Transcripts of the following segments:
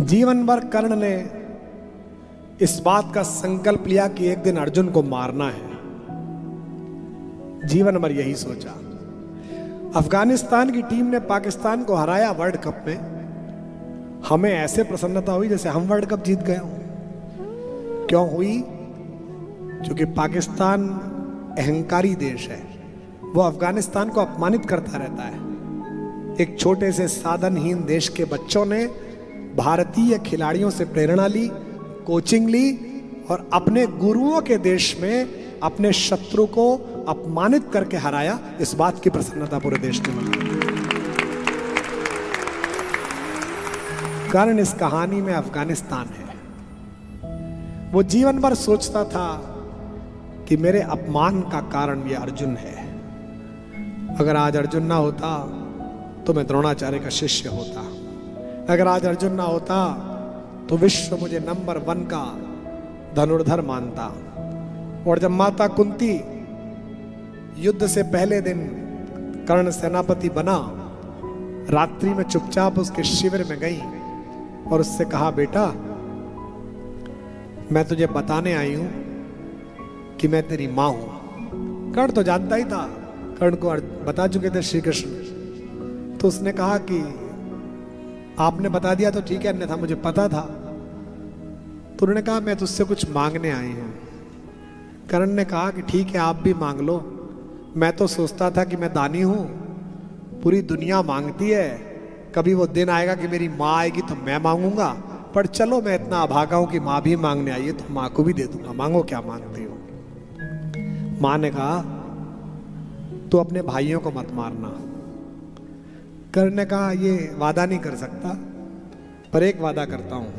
जीवन भर कर्ण ने इस बात का संकल्प लिया कि एक दिन अर्जुन को मारना है। जीवन भर यही सोचा। अफगानिस्तान की टीम ने पाकिस्तान को हराया वर्ल्ड कप में। हमें ऐसे प्रसन्नता हुई जैसे हम वर्ल्ड कप जीत गए हों। क्यों हुई? क्योंकि पाकिस्तान अहंकारी देश है। वो अफगानिस्तान को अपमानित करता रहता है। एक छोटे से साधनहीन देश के बच्चों ने भारतीय खिलाड़ियों से प्रेरणा ली, कोचिंग ली और अपने गुरुओं के देश में अपने शत्रु को अपमानित करके हराया। इस बात की प्रसन्नता पूरे देश ने मनाई। कारण इस कहानी में अफगानिस्तान है। वो जीवन भर सोचता था कि मेरे अपमान का कारण ये अर्जुन है। अगर आज अर्जुन ना होता तो मैं द्रोणाचार्य का शिष्य होता। अगर आज अर्जुन ना होता तो विश्व मुझे नंबर 1 का धनुर्धर मानता। और जब माता कुंती युद्ध से पहले दिन कर्ण सेनापति बना, रात्रि में चुपचाप उसके शिविर में गई और उससे कहा, बेटा मैं तुझे बताने आई हूं कि मैं तेरी मां हूं। कर्ण तो जानता ही था, कर्ण को बता चुके थे श्री कृष्ण। तो उसने कहा कि आपने बता दिया तो ठीक है, अन्यथा मुझे पता था। तो उन्होंने कहा मैं तुझसे कुछ मांगने आई हूं। कर्ण ने कहा कि ठीक है, आप भी मांग लो। मैं तो सोचता था कि मैं दानी हूं, पूरी दुनिया मांगती है, कभी वो दिन आएगा कि मेरी माँ आएगी तो मैं मांगूंगा। पर चलो मैं इतना अभागा हूं कि माँ भी मांगने आई है तो माँ को भी दे दूंगा। मांगो क्या मांगती हो। माँ ने कहा तू अपने भाइयों को मत मारना। कर्ण ने कहा ये वादा नहीं कर सकता, पर एक वादा करता हूं।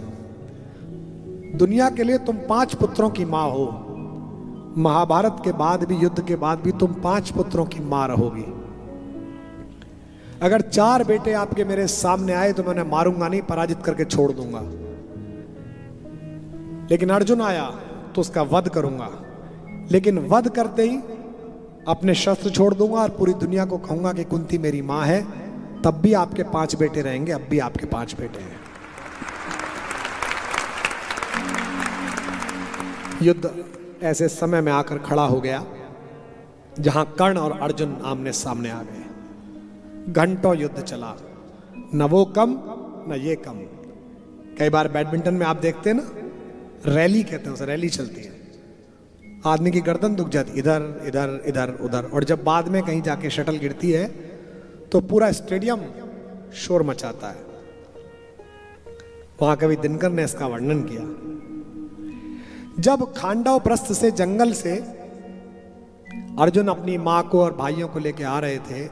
दुनिया के लिए तुम 5 पुत्रों की मां हो। महाभारत के बाद भी, युद्ध के बाद भी तुम 5 पुत्रों की मां रहोगी। अगर 4 बेटे आपके मेरे सामने आए तो मैं उन्हें मारूंगा नहीं, पराजित करके छोड़ दूंगा। लेकिन अर्जुन आया तो उसका वध करूंगा। लेकिन वध करते ही अपने शस्त्र छोड़ दूंगा और पूरी दुनिया को कहूंगा कि कुंती मेरी मां है। तब भी आपके 5 बेटे रहेंगे, अब भी आपके 5 बेटे हैं। युद्ध ऐसे समय में आकर खड़ा हो गया जहां कर्ण और अर्जुन आमने सामने आ गए। घंटों युद्ध चला, न वो कम न ये कम। कई बार बैडमिंटन में आप देखते हैं ना, रैली कहते हैं उसे, रैली चलती है, आदमी की गर्दन दुख जाती, इधर इधर इधर उधर। और जब बाद में कहीं जाके शटल गिरती है तो पूरा स्टेडियम शोर मचाता है। वहां कवि दिनकर ने इसका वर्णन किया। जब खांडव प्रस्थ से, जंगल से अर्जुन अपनी मां को और भाइयों को लेकर आ रहे थे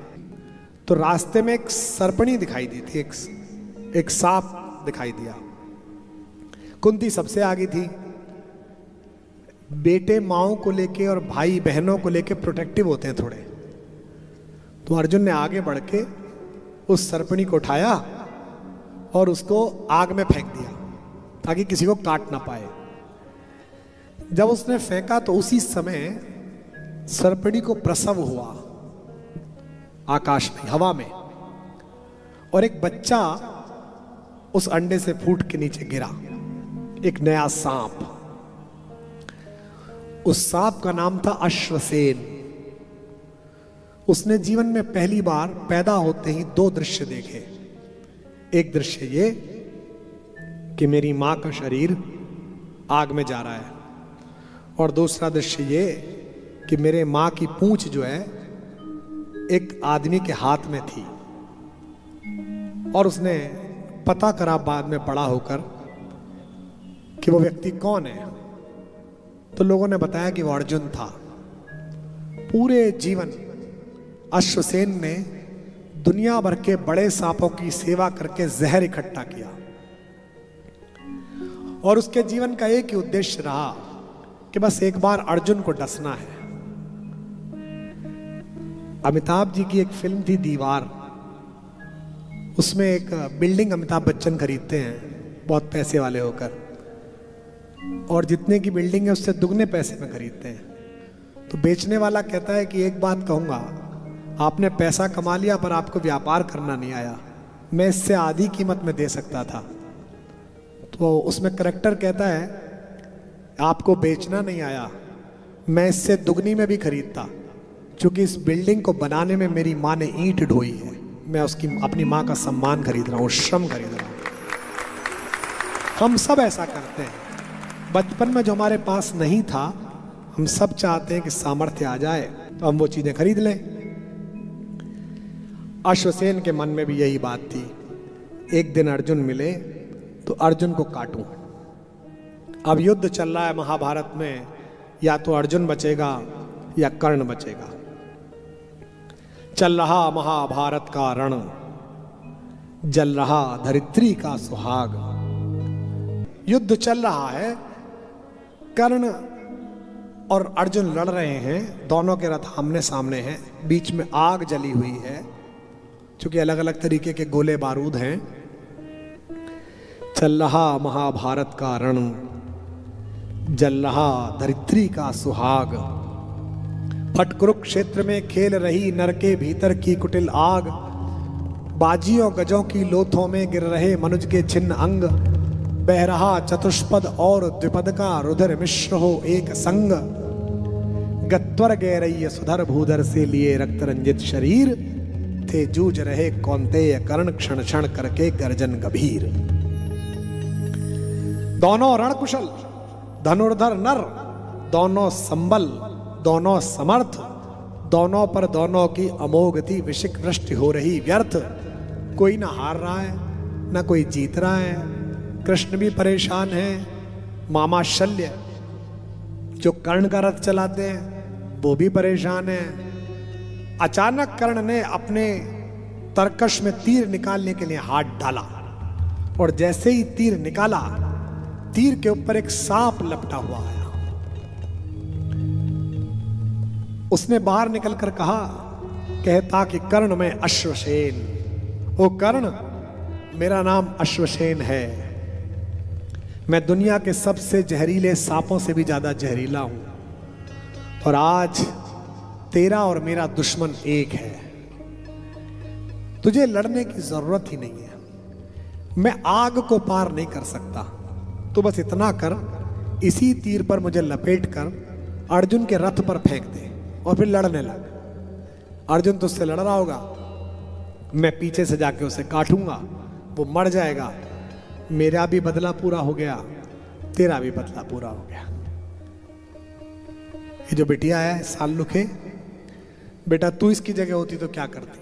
तो रास्ते में एक सर्पणी दिखाई दी थी, एक सांप दिखाई दिया। कुंती सबसे आगे थी। बेटे माओ को लेके और भाई बहनों को लेके प्रोटेक्टिव होते हैं थोड़े। तो अर्जुन ने आगे बढ़ के उस सर्पणी को उठाया और उसको आग में फेंक दिया ताकि किसी को काट ना पाए। जब उसने फेंका तो उसी समय सर्पणी को प्रसव हुआ, आकाश में, हवा में, और एक बच्चा उस अंडे से फूट के नीचे गिरा, एक नया सांप। उस सांप का नाम था अश्वसेन। उसने जीवन में पहली बार पैदा होते ही 2 दृश्य देखे। एक दृश्य ये कि मेरी मां का शरीर आग में जा रहा है, और दूसरा दृश्य ये कि मेरे मां की पूंछ जो है एक आदमी के हाथ में थी। और उसने पता करा बाद में बड़ा होकर कि वो व्यक्ति कौन है। तो लोगों ने बताया कि वो अर्जुन था। पूरे जीवन अश्वसेन ने दुनिया भर के बड़े सांपों की सेवा करके जहर इकट्ठा किया, और उसके जीवन का एक ही उद्देश्य रहा कि बस एक बार अर्जुन को डसना है। अमिताभ जी की एक फिल्म थी दीवार, उसमें एक बिल्डिंग अमिताभ बच्चन खरीदते हैं बहुत पैसे वाले होकर, और जितने की बिल्डिंग है उससे दुगने पैसे में खरीदते हैं। तो बेचने वाला कहता है कि एक बात कहूंगा, आपने पैसा कमा लिया पर आपको व्यापार करना नहीं आया। मैं इससे आधी कीमत में दे सकता था, तो उसमें करेक्टर कहता है आपको बेचना नहीं आया, मैं इससे दुगनी में भी खरीदता, क्योंकि इस बिल्डिंग को बनाने में मेरी माँ ने ईंट ढोई है, मैं उसकी अपनी माँ का सम्मान खरीद रहा हूँ, श्रम खरीद रहा हूँ। हम सब ऐसा करते हैं। बचपन में जो हमारे पास नहीं था, हम सब चाहते हैं कि सामर्थ्य आ जाए तो हम वो चीजें खरीद लें। अश्वसेन के मन में भी यही बात थी। एक दिन अर्जुन मिले तो अर्जुन को काटूं। अब युद्ध चल रहा है महाभारत में, या तो अर्जुन बचेगा या कर्ण बचेगा। चल रहा महाभारत का रण, जल रहा धरित्री का सुहाग। युद्ध चल रहा है, कर्ण और अर्जुन लड़ रहे हैं, दोनों के रथ आमने सामने हैं, बीच में आग जली हुई है, क्योंकि अलग अलग तरीके के गोले बारूद हैं। चल रहा महाभारत का रण, जल रहा धरित्री का सुहाग। फट कुरुक्षेत्र में खेल रही नर के भीतर की कुटिल आग। बाजियों गजों की लोथों में गिर रहे मनुज के छिन्न अंग। बह रहा चतुष्पद और द्विपद का रुधिर मिश्र हो एक संग। गत्वर गैरय सुधर भूधर से लिए रक्त रंजित शरीर। थे जूझ रहे कौन्तेय कर्ण क्षण क्षण करके गर्जन गंभीर। दोनों रणकुशल धनुर्धर नर, दोनों संबल, दोनों समर्थ, दोनों पर दोनों की अमोघती विशिक वृष्टि हो रही व्यर्थ। कोई ना हार रहा है ना कोई जीत रहा है। कृष्ण भी परेशान है, मामा शल्य जो कर्ण का रथ चलाते हैं वो भी परेशान है। अचानक कर्ण ने अपने तरकश में तीर निकालने के लिए हाथ डाला, और जैसे ही तीर निकाला, तीर के ऊपर एक सांप लपटा हुआ आया। उसने बाहर निकलकर कहा, कहता कि कर्ण में अश्वसेन, ओ कर्ण मेरा नाम अश्वसेन है, मैं दुनिया के सबसे जहरीले सांपों से भी ज्यादा जहरीला हूं, और आज तेरा और मेरा दुश्मन एक है। तुझे लड़ने की जरूरत ही नहीं है, मैं आग को पार नहीं कर सकता। तो बस इतना कर, इसी तीर पर मुझे लपेट कर अर्जुन के रथ पर फेंक दे और फिर लड़ने लग। अर्जुन तुझसे लड़ रहा होगा, मैं पीछे से जाके उसे काटूंगा, वो मर जाएगा, मेरा भी बदला पूरा हो गया, तेरा भी बदला पूरा हो गया। ये जो बिटिया है साल्लुखे, बेटा तू इसकी जगह होती तो क्या करती?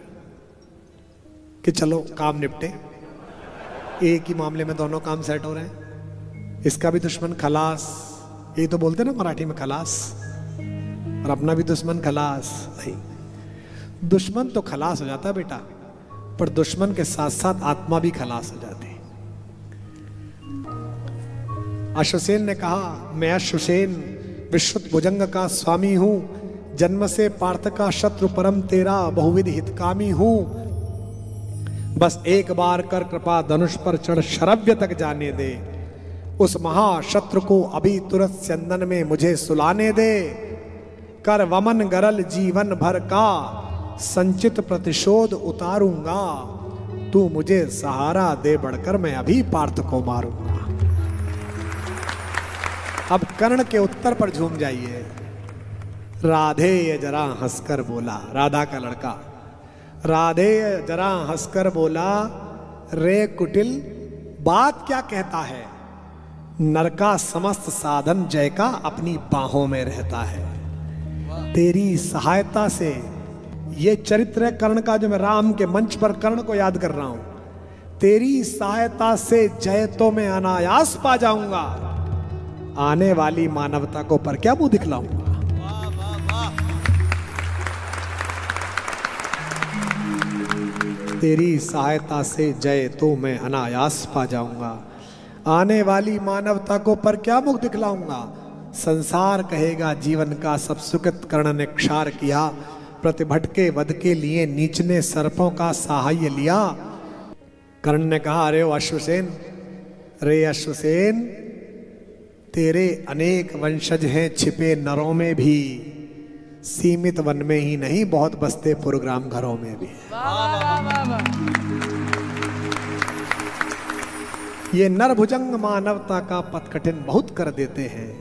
कि चलो काम निपटे, एक ही मामले में दोनों काम सेट हो रहे हैं, इसका भी दुश्मन खलास, ये तो बोलते ना मराठी में खलास, और अपना भी दुश्मन खलास। नहीं, दुश्मन तो खलास हो जाता बेटा, पर दुश्मन के साथ साथ आत्मा भी खलास हो जाती है। अश्वसेन ने कहा, मैं अश्वसेन विश्रुत भुजंग का स्वामी हूं, जन्म से पार्थ का शत्रु परम तेरा बहुविध हितकामी हूं। बस एक बार कर कृपा धनुष पर चढ़ शरव्य तक जाने दे, उस महाशत्रु को अभी तुरंत चंदन में मुझे सुलाने दे। कर वमन गरल जीवन भर का संचित प्रतिशोध उतारूंगा, तू मुझे सहारा दे बढ़कर मैं अभी पार्थ को मारूंगा। अब कर्ण के उत्तर पर झूम जाइए। राधे जरा हंसकर बोला, राधा का लड़का, राधे जरा हंसकर बोला, रे कुटिल बात क्या कहता है, नर का समस्त साधन जय का अपनी बाहों में रहता है। तेरी सहायता से, ये चरित्र है कर्ण का जो मैं राम के मंच पर कर्ण को याद कर रहा हूं, तेरी सहायता से जय तो मैं अनायास पा जाऊंगा, आने वाली मानवता को पर क्या मुंह दिखलाऊंगा। तेरी सहायता से जय तो मैं अनायास पा जाऊंगा, आने वाली मानवता को पर क्या मुख दिखलाऊंगा। संसार कहेगा जीवन का सब सुकृत कर्ण ने क्षार किया, प्रतिभटके वध के लिए नीचने सर्पों का सहाय लिया। कर्ण ने कहा, अरे अश्वसेन, रे अश्वसेन, तेरे अनेक वंशज हैं छिपे नरों में भी, सीमित वन में ही नहीं बहुत बसते प्रोग्राम घरों में भी। ये नरभुजंग मानवता का पथ कठिन बहुत कर देते हैं।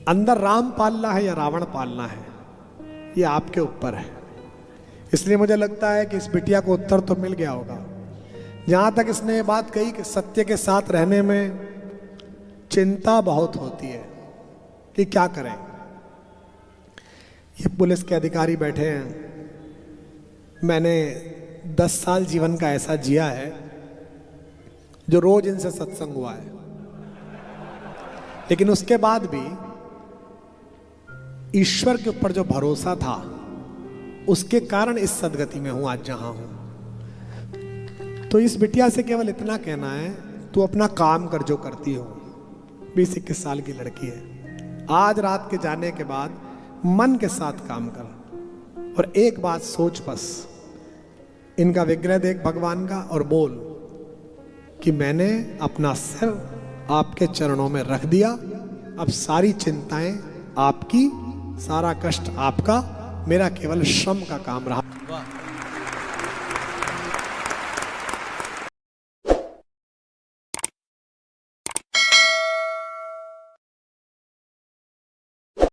अंदर राम पालना है या रावण पालना है, ये आपके ऊपर है। इसलिए मुझे लगता है कि इस बिटिया को उत्तर तो मिल गया होगा। जहां तक इसने ये बात कही कि सत्य के साथ रहने में चिंता बहुत होती है कि क्या करें। ये पुलिस के अधिकारी बैठे हैं, मैंने 10 साल जीवन का ऐसा जिया है जो रोज इनसे सत्संग हुआ है, लेकिन उसके बाद भी ईश्वर के ऊपर जो भरोसा था उसके कारण इस सदगति में हूं आज जहां हूं। तो इस बिटिया से केवल इतना कहना है, तू अपना काम कर जो करती हो। 20-21 साल की लड़की है। आज रात के जाने के बाद मन के साथ काम कर और एक बात सोच, बस इनका विग्रह देख भगवान का और बोल कि मैंने अपना सिर आपके चरणों में रख दिया, अब सारी चिंताएं आपकी, सारा कष्ट आपका, मेरा केवल श्रम का काम रहा।